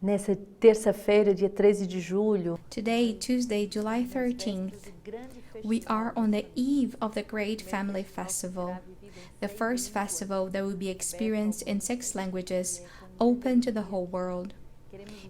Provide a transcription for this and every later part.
Nessa terça-feira, dia 13 de julho, Today, Tuesday, July 13th, we are on the eve of the great family festival, the first festival that will be experienced in 6 languages, open to the whole world.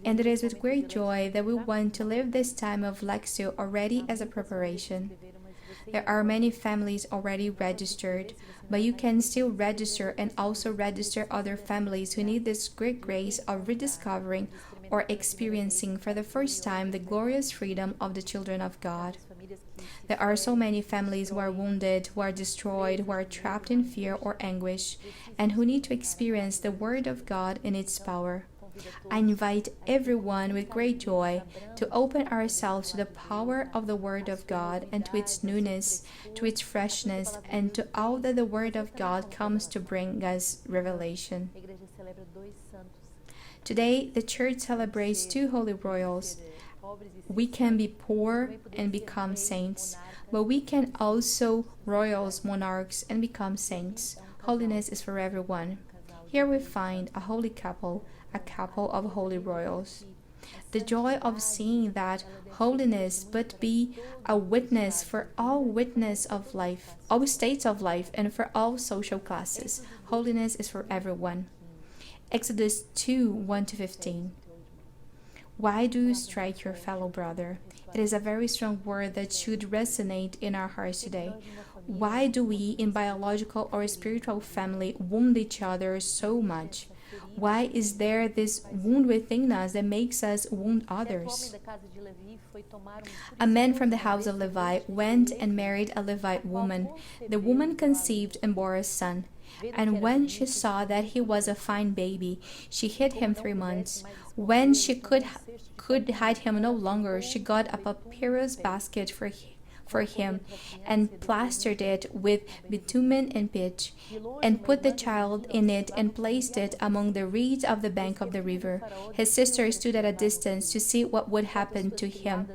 And it is with great joy that we want to live this time of Lectio already as a preparation. There are many families already registered, but you can still register and also register other families who need this great grace of rediscovering or experiencing for the first time the glorious freedom of the children of God. There are so many families who are wounded, who are destroyed, who are trapped in fear or anguish, and who need to experience the Word of God in its power. I invite everyone with great joy to open ourselves to the power of the Word of God and to its newness, to its freshness, and to all that the Word of God comes to bring us revelation. Today, the Church celebrates 2 holy royals. We can be poor and become saints, but we can also royals, monarchs, and become saints. Holiness is for everyone. Here we find a holy couple, a couple of holy royals. The joy of seeing that holiness but be a witness for all witness of life, all states of life, and for all social classes. Holiness is for everyone. Exodus 2, 1-15. Why do you strike your fellow brother? It is a very strong word that should resonate in our hearts today. Why do we, in biological or spiritual family, wound each other so much? Why is there this wound within us that makes us wound others? A man from the house of Levi went and married a Levite woman. The woman conceived and bore a son. And when she saw that he was a fine baby, she hid him 3 months. When she could hide him no longer, she got a papyrus basket for him and plastered it with bitumen and pitch, and put the child in it and placed it among the reeds of the bank of the river. His sister stood at a distance to see what would happen to him.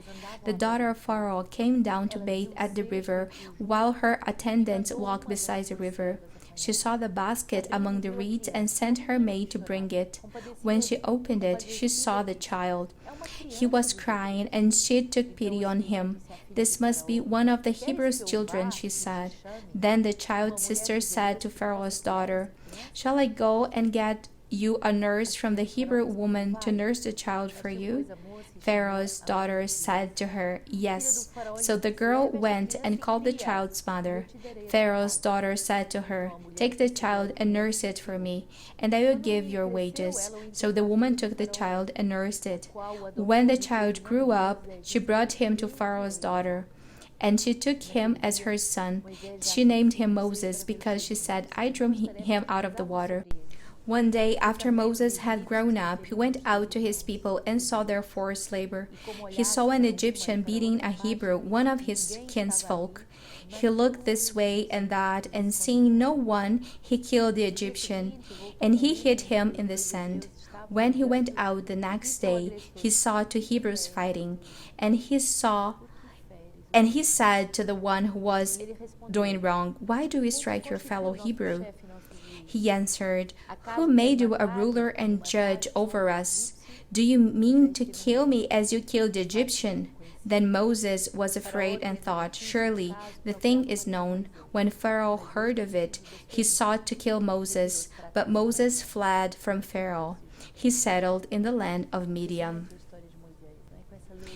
The daughter of Pharaoh came down to bathe at the river, while her attendants walked beside the river. She saw the basket among the reeds and sent her maid to bring it. When she opened it, she saw the child. He was crying, and she took pity on him. This must be one of the Hebrews' children, she said. Then the child's sister said to Pharaoh's daughter, "Shall I go and get you a nurse from the Hebrew woman to nurse the child for you?" Pharaoh's daughter said to her, "Yes." So the girl went and called the child's mother. Pharaoh's daughter said to her, "Take the child and nurse it for me, and I will give your wages." So the woman took the child and nursed it. When the child grew up, she brought him to Pharaoh's daughter, and she took him as her son. She named him Moses because she said, "I drew him out of the water." One day, after Moses had grown up, he went out to his people and saw their forced labor. He saw an Egyptian beating a Hebrew, one of his kinsfolk. He looked this way and that, and seeing no one, he killed the Egyptian, and he hid him in the sand. When he went out the next day, he saw 2 Hebrews fighting, and he said to the one who was doing wrong, "Why do you strike your fellow Hebrew?" He answered, "Who made you a ruler and judge over us? Do you mean to kill me as you killed the Egyptian?" Then Moses was afraid and thought, "Surely the thing is known." When Pharaoh heard of it, he sought to kill Moses, but Moses fled from Pharaoh. He settled in the land of Midian.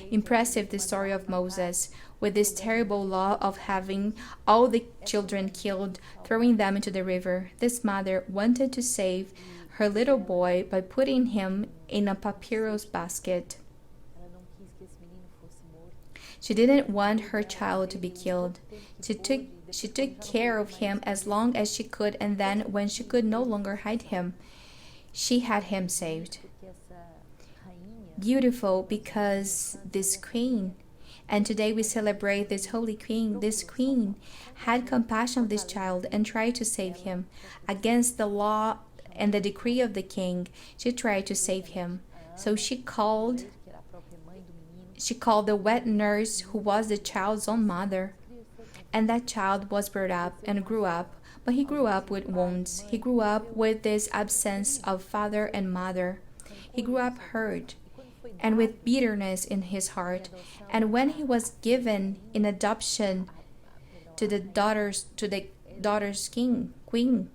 Impressive, the story of Moses, with this terrible law of having all the children killed, throwing them into the river. This mother wanted to save her little boy by putting him in a papyrus basket. She didn't want her child to be killed. She took care of him as long as she could, and then, when she could no longer hide him, she had him saved. Beautiful, because this queen, and today we celebrate this holy queen. This queen had compassion of this child and tried to save him. Against the law and the decree of the king, she tried to save him. So she called the wet nurse, who was the child's own mother. And that child was brought up and grew up, but he grew up with wounds. He grew up with this absence of father and mother. He grew up hurt and with bitterness in his heart. And when he was given in adoption to the daughter's queen,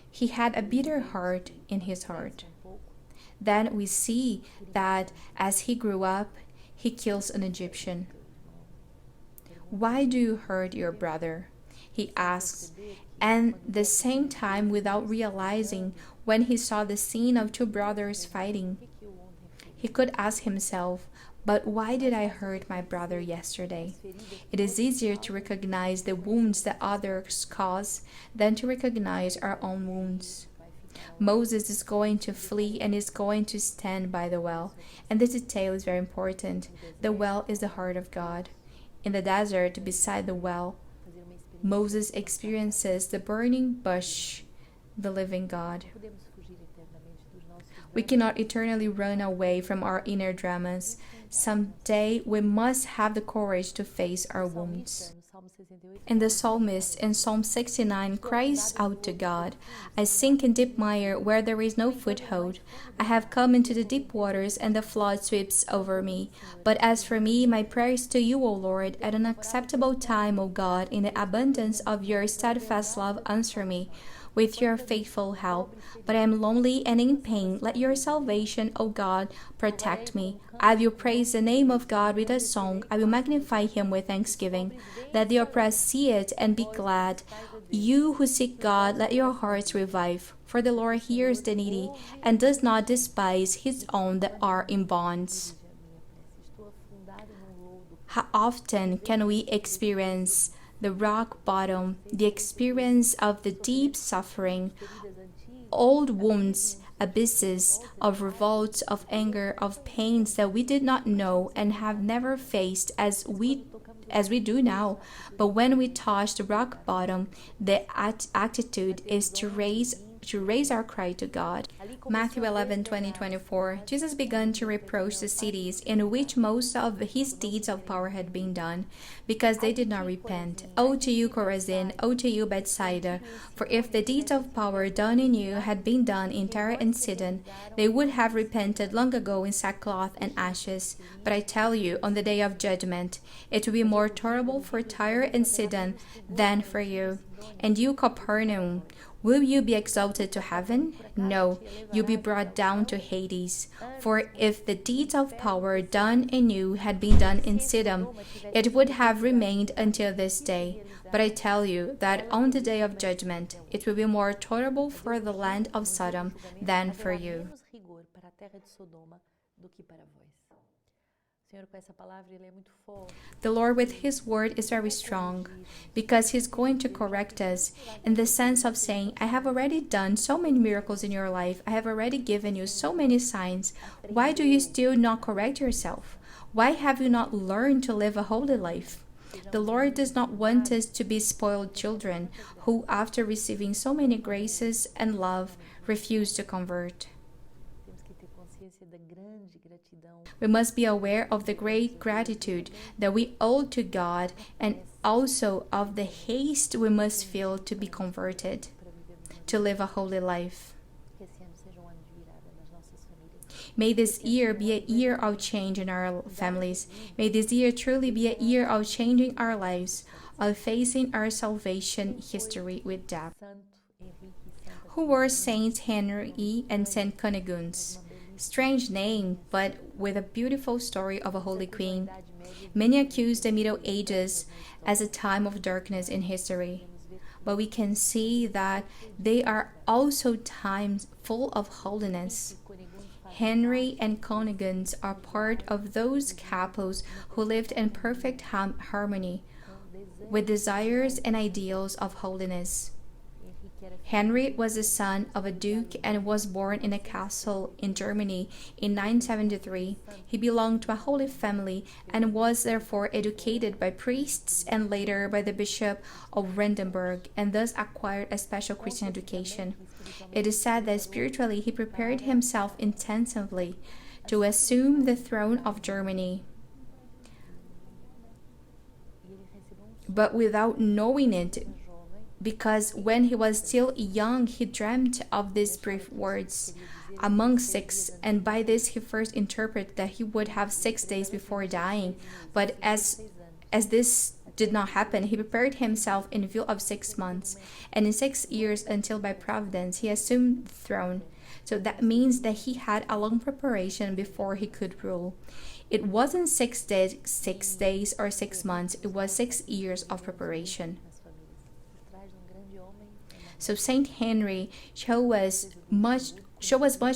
he had a bitter heart in his heart. Then we see that as he grew up, he kills an Egyptian. Why do you hurt your brother? He asks, and the same time without realizing when he saw the scene of two brothers fighting. He could ask himself, but why did I hurt my brother yesterday? It is easier to recognize the wounds that others cause than to recognize our own wounds. Moses is going to flee and is going to stand by the well. And this detail is very important. The well is the heart of God. In the desert beside the well, Moses experiences the burning bush, the living God. We cannot eternally run away from our inner dramas. Someday we must have the courage to face our wounds. And the psalmist in Psalm 69 cries out to God, I sink in deep mire where there is no foothold. I have come into the deep waters and the flood sweeps over me. But as for me, my prayer is to you, O Lord, at an acceptable time, O God, in the abundance of your steadfast love answer me with your faithful help. But I am lonely and in pain. Let your salvation, O God, protect me. I will praise the name of God with a song. I will magnify him with thanksgiving. Let the oppressed see it and be glad. You who seek God, let your hearts revive. For the Lord hears the needy and does not despise his own that are in bonds. How often can we experience the rock bottom, the experience of the deep suffering, old wounds, abysses of revolt, of anger, of pains that we did not know and have never faced as we do now. But when we touch the rock bottom, the attitude is to raise our cry to God. Matthew 11:20-24. Jesus began to reproach the cities in which most of his deeds of power had been done, because they did not repent. Woe to you, Chorazin! Woe to you, Bethsaida! For if the deeds of power done in you had been done in Tyre and Sidon, they would have repented long ago in sackcloth and ashes. But I tell you, on the day of judgment, it will be more tolerable for Tyre and Sidon than for you. And you, Capernaum, will you be exalted to heaven? No, you'll be brought down to Hades. For if the deeds of power done in you had been done in Sidon, it would have remained until this day. But I tell you that on the day of judgment, it will be more tolerable for the land of Sodom than for you. The Lord with his word is very strong, because he's going to correct us in the sense of saying, I have already done so many miracles in your life. I have already given you so many signs. Why do you still not correct yourself? Why have you not learned to live a holy life? The Lord does not want us to be spoiled children who, after receiving so many graces and love, refuse to convert. We must be aware of the great gratitude that we owe to God, and also of the haste we must feel to be converted, to live a holy life. May this year be a year of change in our families. May this year truly be a year of changing our lives, of facing our salvation history with depth. Who were Saint Henry and Saint Cunegonde? Strange name, but with a beautiful story of a holy queen. Many accuse the Middle Ages as a time of darkness in history, but we can see that they are also times full of holiness. Henry and Cunegonde are part of those couples who lived in perfect harmony with desires and ideals of holiness. Henry was the son of a duke and was born in a castle in Germany in 973. He belonged to a holy family and was therefore educated by priests and later by the Bishop of Brandenburg, and thus acquired a special Christian education. It is said that spiritually he prepared himself intensively to assume the throne of Germany, but without knowing it, because when he was still young, he dreamt of these brief words, among 6, and by this he first interpreted that he would have 6 days before dying. But as this did not happen, he prepared himself in view of 6 months, and in 6 years until by providence he assumed the throne. So that means that he had a long preparation before he could rule. It wasn't 6 days or 6 months, it was 6 years of preparation. So Saint Henry show us much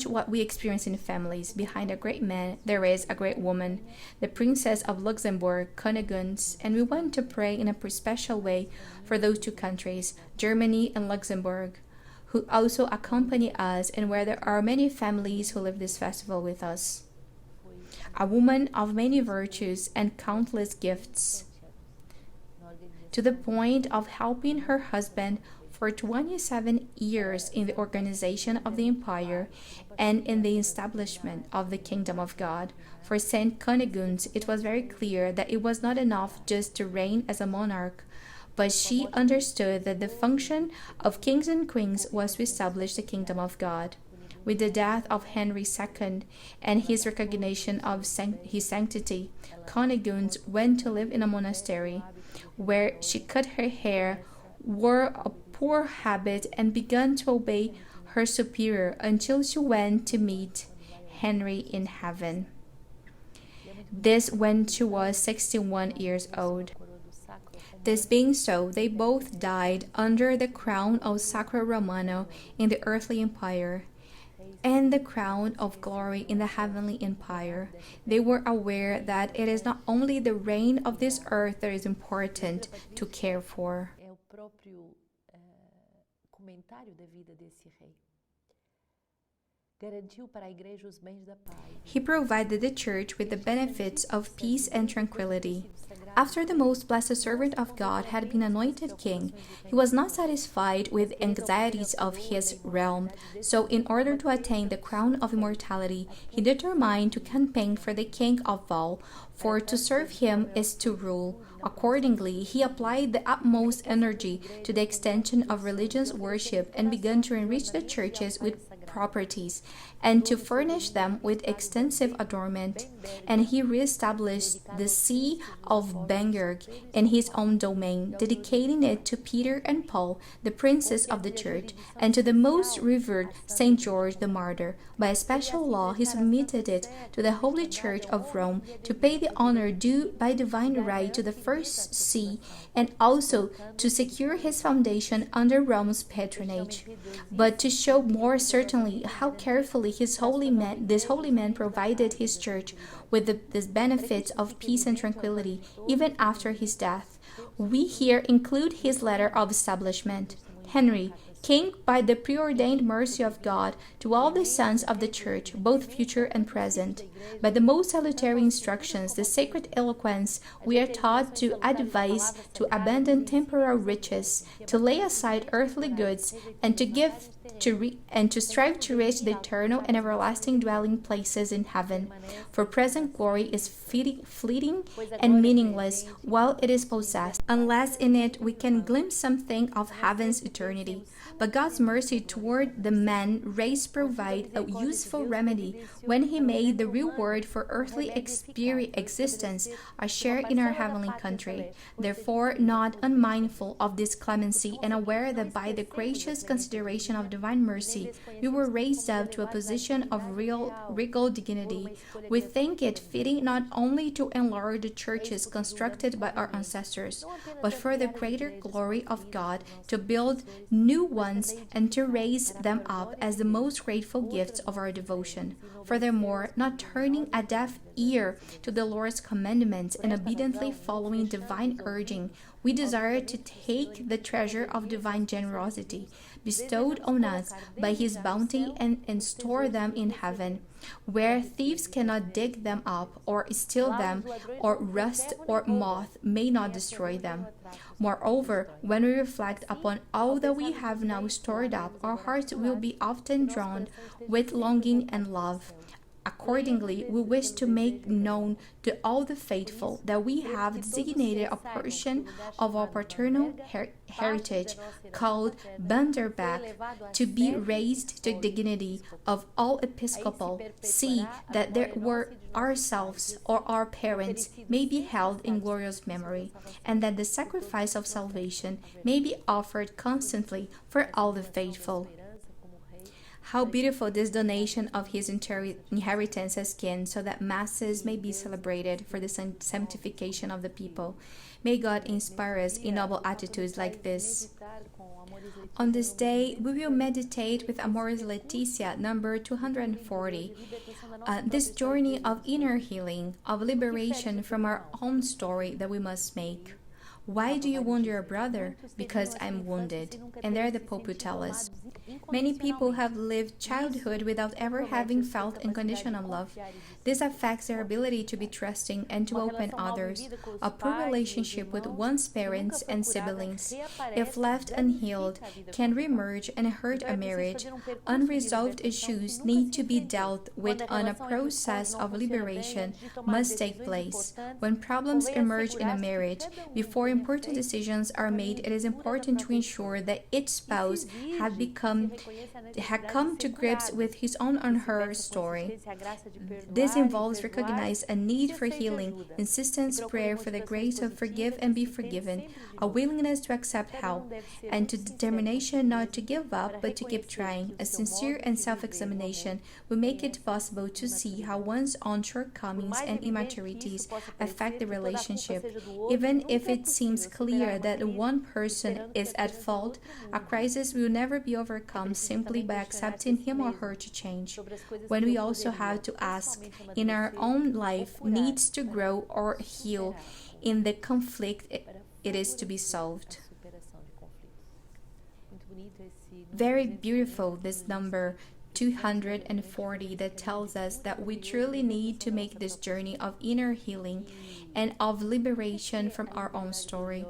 what we experience in families. Behind a great man, there is a great woman, the Princess of Luxembourg, Cunigund, and we want to pray in a special way for those 2 countries, Germany and Luxembourg, who also accompany us and where there are many families who live this festival with us. A woman of many virtues and countless gifts, to the point of helping her husband for 27 years in the organization of the empire and in the establishment of the kingdom of God. For Saint Cunigund, it was very clear that it was not enough just to reign as a monarch, but she understood that the function of kings and queens was to establish the kingdom of God. With the death of Henry II and his recognition of his sanctity, Cunigund went to live in a monastery, where she cut her hair, wore a poor habit, and began to obey her superior until she went to meet Henry in heaven. This when she was 61 years old. This being so, they both died under the crown of Sacro Romano in the earthly empire, and the crown of glory in the heavenly empire. They were aware that it is not only the reign of this earth that is important to care for. He provided the church with the benefits of peace and tranquility. After the most blessed servant of God had been anointed king, he was not satisfied with anxieties of his realm, so in order to attain the crown of immortality, he determined to campaign for the king of all, for to serve him is to rule. Accordingly, he applied the utmost energy to the extension of religious worship and began to enrich the churches with properties and to furnish them with extensive adornment. And he re-established the See of Bamberg in his own domain, dedicating it to Peter and Paul, the princes of the church, and to the most revered Saint George the Martyr. By a special law, he submitted it to the Holy Church of Rome to pay the honor due by divine right to the first see, and also to secure his foundation under Rome's patronage. But to show more certainly how carefully this holy man provided his church with the benefits of peace and tranquility, even after his death, we here include his letter of establishment. Henry, king by the preordained mercy of God to all the sons of the church, both future and present. By the most salutary instructions, the sacred eloquence, we are taught to advise, to abandon temporal riches, to lay aside earthly goods, and to strive to reach the eternal and everlasting dwelling places in heaven. For present glory is fleeting and meaningless while it is possessed, unless in it we can glimpse something of heaven's eternity. But God's mercy toward the man race provide a useful remedy when he made the reward for earthly existence a share in our heavenly country. Therefore, not unmindful of this clemency and aware that by the gracious consideration of divine mercy, we were raised up to a position of regal dignity, we think it fitting not only to enlarge the churches constructed by our ancestors, but for the greater glory of God, to build new ones and to raise them up as the most grateful gifts of our devotion. Furthermore, not turning a deaf ear to the Lord's commandments and obediently following divine urging, we desire to take the treasure of divine generosity bestowed on us by his bounty and store them in heaven, where thieves cannot dig them up or steal them, or rust or moth may not destroy them. Moreover, when we reflect upon all that we have now stored up, our hearts will be often drawn with longing and love. Accordingly, we wish to make known to all the faithful that we have designated a portion of our paternal heritage, called Bunderbach, to be raised to the dignity of all episcopal. See that there were ourselves or our parents may be held in glorious memory, and that the sacrifice of salvation may be offered constantly for all the faithful. How beautiful this donation of his inheritance as kin, so that masses may be celebrated for the sanctification of the people. May God inspire us in noble attitudes like this. On this day, we will meditate with Amoris Laetitia, number 240. This journey of inner healing, of liberation from our own story that we must make. Why do you wound your brother? Because I'm wounded. And there the Pope will tell us. Many people have lived childhood without ever having felt unconditional love. This affects their ability to be trusting and to open others. A poor relationship with one's parents and siblings, if left unhealed, can reemerge and hurt a marriage. Unresolved issues need to be dealt with, and a process of liberation must take place. When problems emerge in a marriage, before important decisions are made, it is important to ensure that each spouse had come to grips with his own or her story. This involves recognizing a need for healing, insistence, prayer for the grace to forgive and be forgiven, a willingness to accept help, and to determination not to give up but to keep trying. A sincere and self-examination will make it possible to see how one's own shortcomings and immaturities affect the relationship. Even if it seems clear that one person is at fault, a crisis will never be overcome simply by accepting him or her to change. When we also have to ask, in our own life needs to grow or heal in the conflict it is to be solved. Very beautiful, this number 240, that tells us that we truly need to make this journey of inner healing and of liberation from our own story.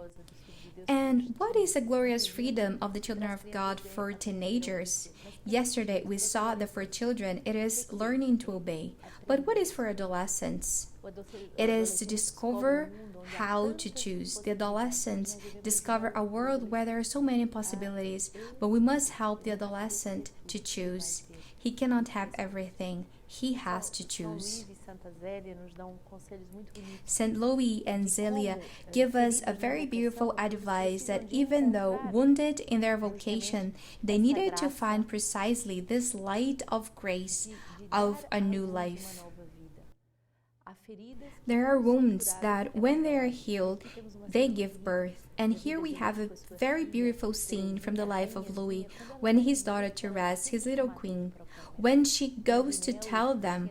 And what is the glorious freedom of the children of God for teenagers? Yesterday we saw that for children it is learning to obey. But what is for adolescents? It is to discover how to choose. The adolescents discover a world where there are so many possibilities, but we must help the adolescent to choose. He cannot have everything. He has to choose. St. Louis and Zelia give us a very beautiful advice that even though wounded in their vocation, they needed to find precisely this light of grace of a new life. There are wounds that, when they are healed, they give birth. And here we have a very beautiful scene from the life of Louis, when his daughter Therese, his little queen, when she goes to tell him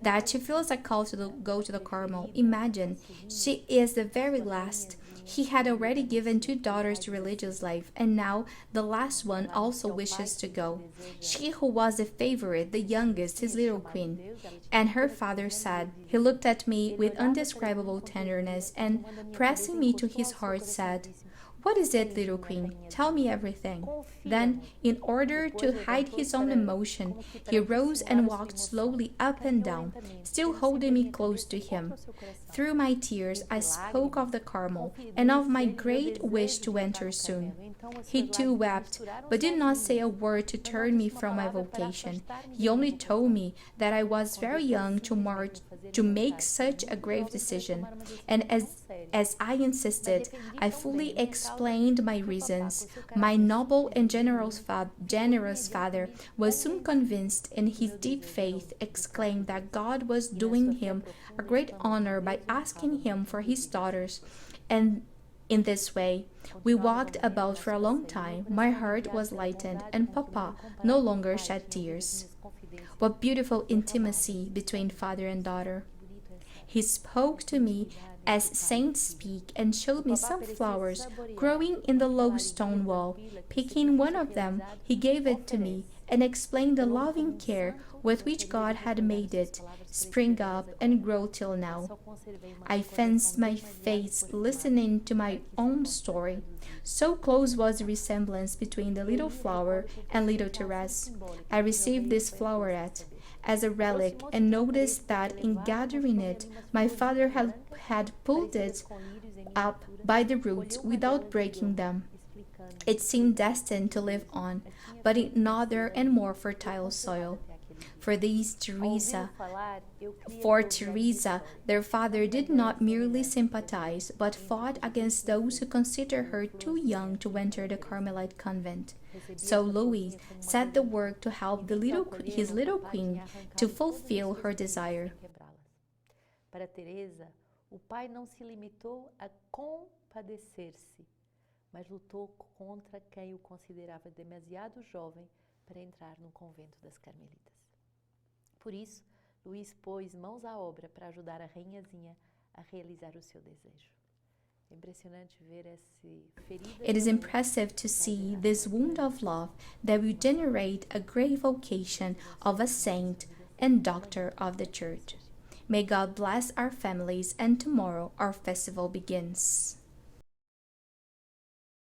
that she feels a call to go to the Carmel. Imagine, she is the very last. He had already given 2 daughters to religious life, and now the last one also wishes to go. She who was the favorite, the youngest, his little queen. And her father said, he looked at me with undescribable tenderness, and pressing me to his heart said, "What is it, little queen? Tell me everything." Then, in order to hide his own emotion, he rose and walked slowly up and down, still holding me close to him. Through my tears, I spoke of the Carmel and of my great wish to enter soon. He too wept, but did not say a word to turn me from my vocation. He only told me that I was very young to make such a grave decision, and as I insisted, I fully explained my reasons. My noble and generous father was soon convinced, in his deep faith exclaimed that God was doing him a great honor by asking him for his daughters, and in this way, we walked about for a long time. My heart was lightened, and Papa no longer shed tears. What beautiful intimacy between father and daughter. He spoke to me as saints speak, and showed me some flowers growing in the low stone wall. Picking one of them, he gave it to me, and explained the loving care with which God had made it spring up and grow till now. I fenced my face listening to my own story. So close was the resemblance between the little flower and little Therese. I received this floweret, as a relic and noticed that in gathering it, my father had pulled it up by the roots without breaking them. It seemed destined to live on, but in other and more fertile soil. For Teresa, their father did not merely sympathize, but fought against those who considered her too young to enter the Carmelite convent. So Louis set to work to help his little queen to fulfill her desire. Para Teresa, o pai não se limitou a compadecer-se, mas lutou contra quem o considerava demasiado jovem para entrar no convento das Carmelitas. Por isso, Luís pôs mãos à obra para ajudar a rainhazinha a realizar o seu desejo. It is impressive to see this wound of love that will generate a great vocation of a saint and doctor of the church. May God bless our families, and tomorrow our festival begins.